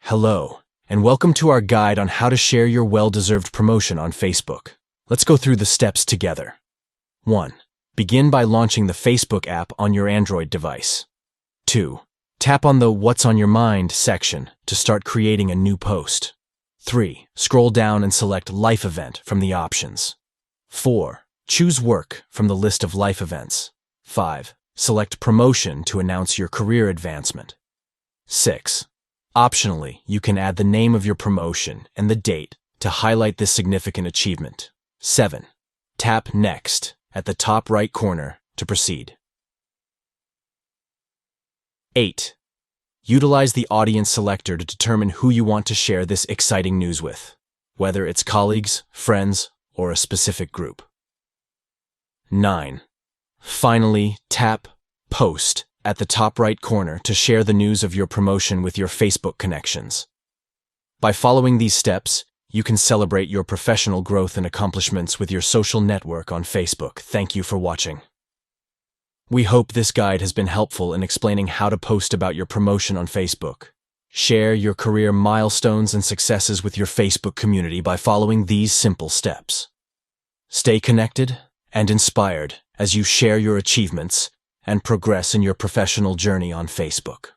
Hello, and welcome to our guide on how to share your well-deserved promotion on Facebook. Let's go through the steps together. 1. Begin by launching the Facebook app on your Android device. 2. Tap on the What's on Your Mind section to start creating a new post. 3. Scroll down and select Life Event from the options. 4. Choose Work from the list of life events. 5. Select Promotion to announce your career advancement. 6. Optionally, you can add the name of your promotion and the date to highlight this significant achievement. 7. Tap Next at the top right corner to proceed. 8. Utilize the audience selector to determine who you want to share this exciting news with, whether it's colleagues, friends, or a specific group. 9. Finally, tap Post at the top right corner to share the news of your promotion with your Facebook connections. By following these steps, you can celebrate your professional growth and accomplishments with your social network on Facebook. Thank you for watching. We hope this guide has been helpful in explaining how to post about your promotion on Facebook. Share your career milestones and successes with your Facebook community by following these simple steps. Stay connected and inspired as you share your achievements and progress in your professional journey on Facebook.